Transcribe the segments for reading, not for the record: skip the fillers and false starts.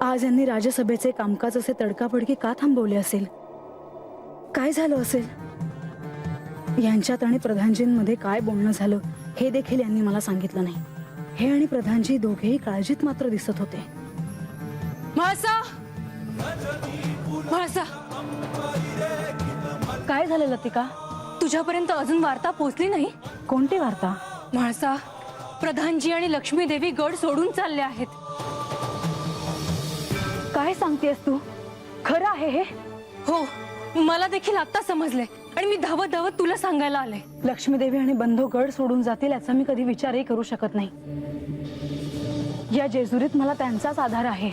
आज यांनी राज्यसभेचे कामकाज असे तडकाफडकी का थांबवले असेल? काय झालं असेल? यांच्यात आणि प्रधानजींमध्ये काय बोलणं झालं हे देखील यांनी मला सांगितलं नाही. हे आणि प्रधानजी दोघेही काळजीत मात्र दिसत होते. म्हाळसा, म्हाळसा, काय झालं लतिका? तुझ्यापर्यंत अजून वार्ता पोहोचली नाही? कोणती वार्ता? म्हाळसा, प्रधानजी आणि लक्ष्मी देवी गड सोडून चालले आहेत. काय सांगतेस तू? खरं आहे हे? हो, मला देखील आता समजले आणि मी धावत धावत तुला सांगायला आले. लक्ष्मीदेवी आणि बंधू गड सोडून जातील याचा मी कधी विचारही करू शकत नाही. या जेजुरीत मला त्यांचाच आधार आहे.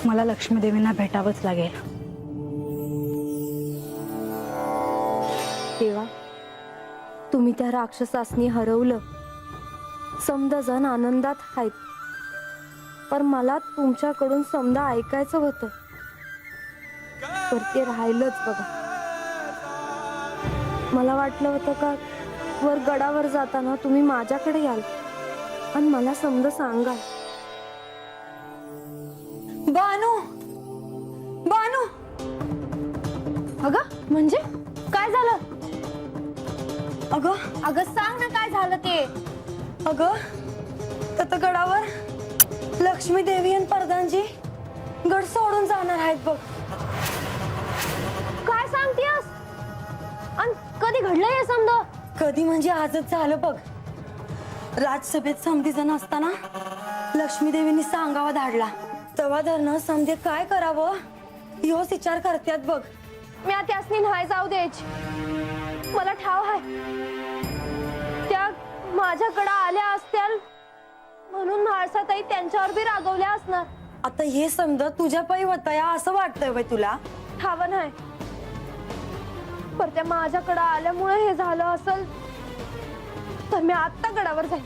मला लक्ष्मीदेवींना भेटावंच लागेल. देवा, तुम्ही त्या राक्षसासनी हरवलं. समजा जण आनंदात आहेत, पण मला तुमच्याकडून समजा ऐकायचं होतं, तर ते राहिलंच बघा. मला वाटलं होतं का वर गडावर जाताना तुम्ही माझ्याकडे याल आणि मला समजा सांगाल. बानू, बानू, अगं म्हणजे काय झालं? अगं अगं सांग ना काय झालं ते. अगं तर गडावर लक्ष्मी देवी आणि प्रधानजी गड सोडून जाणार आहेत बघ. काय सांगतेस? आणि कधी घडलंय हे समजा? कधी म्हणजे आजच झालं बघ. राज्यसभेत समधी जण असताना लक्ष्मी देवींनी सांगावा धाडला. तेव्हा धरणं समजे काय करावं ह्योच विचार करतात बघ. मी त्यासनी नाही जाऊ द्यायची. मला ठाव आहे त्या माझ्याकडे आल्या असत्या म्हणून म्हाळसाताई त्यांच्यावर बी रागवल्या असणार. आता हे समजा तुझ्या पायी होता या असं वाटतंय बाई तुला? ठाव नाही, पर त्या माझ्याकडे आल्यामुळे हे झालं असेल. तर मी आत्ता गडावर जाईन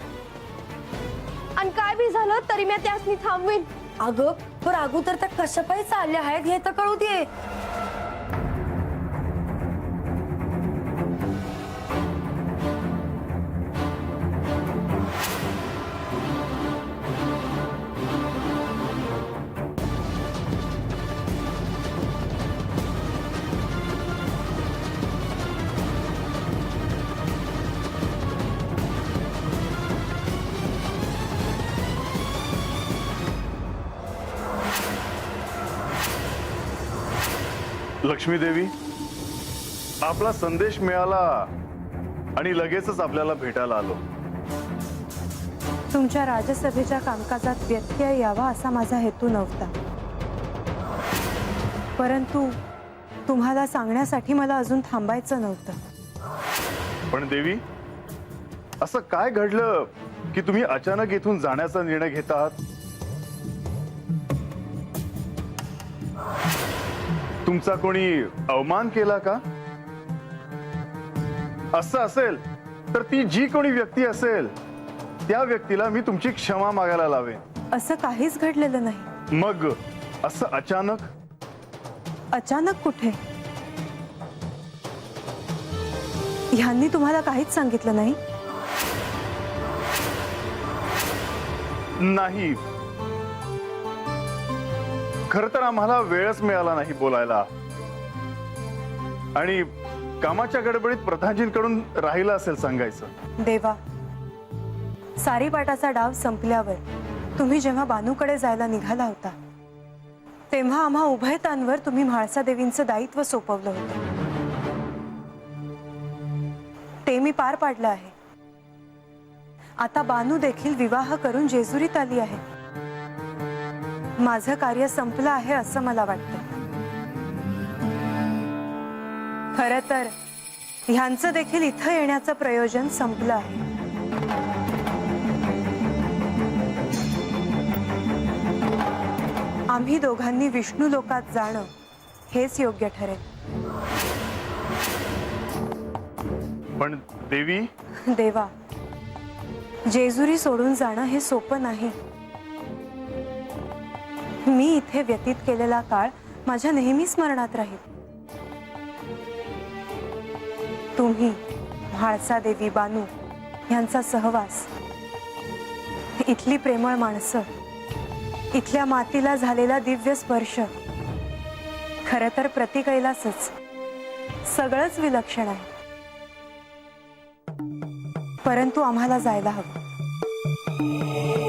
आणि काय बी झालं तरी मी त्यासनी थांबवीन. अगं पण अगोदर त्या कशा पायी चालल्या आहेत हे तर कळू दे. लक्ष्मी देवी, आपला संदेश मिळाला आणि लगेचच आपल्याला भेटायला आलो. तुमच्या राज्यसभेच्या कामकाजात व्यत्यय यावा असा माझा हेतू नव्हता, परंतु तुम्हाला सांगण्यासाठी मला अजून थांबायचं नव्हतं. पण देवी, असं काय घडलं की तुम्ही अचानक इथून जाण्याचा निर्णय घेत आहात? तुमचा कोणी अवमान केला का? असं असेल तर ती जी कोणी व्यक्ती असेल त्या व्यक्तीला मी तुमची क्षमा मागायला लावेन. असं काहीच घडलेलं नाही. मग असं अचानक? अचानक कुठे? ह्यांनी तुम्हाला काहीच सांगितलं नाही? नाही, खरं तर आम्हाला वेळच मिळाला नाही बोलायला आणि कामाच्या गडबडीत प्रधानजींकडून राहिलं असेल सांगायचं. देवा, सारीपाटाचा डाव संपल्यावर तुम्ही जेव्हा बानूकडे जायला निघाला होता तेव्हा आम्हा उभयतांवर तुम्ही म्हाळसा देवींचं दायित्व सोपवलं होतं. ते मी पार पाडलं आहे. आता बानू देखील विवाह करून जेजुरीत आली आहे. माझं कार्य संपलं आहे असं मला वाटतं. खरं तर ह्यांचं देखील इथं येण्याचं प्रयोजन संपलं आहे. आम्ही दोघांनी विष्णू लोकात जाणं हेच योग्य ठरेल. पण देवी, देवा, जेजुरी सोडून जाणं हे सोपं नाही. मी इथे व्यतीत केलेला काळ माझ्या नेहमी स्मरणात राहील. तुम्ही, म्हाळसा देवी, बानू यांचा सहवास, इथली प्रेमळ माणसं, इथल्या मातीला झालेला दिव्य स्पर्श, खरं तर प्रतिकैलासच सगळंच विलक्षण आहे. परंतु आम्हाला जायला हवं.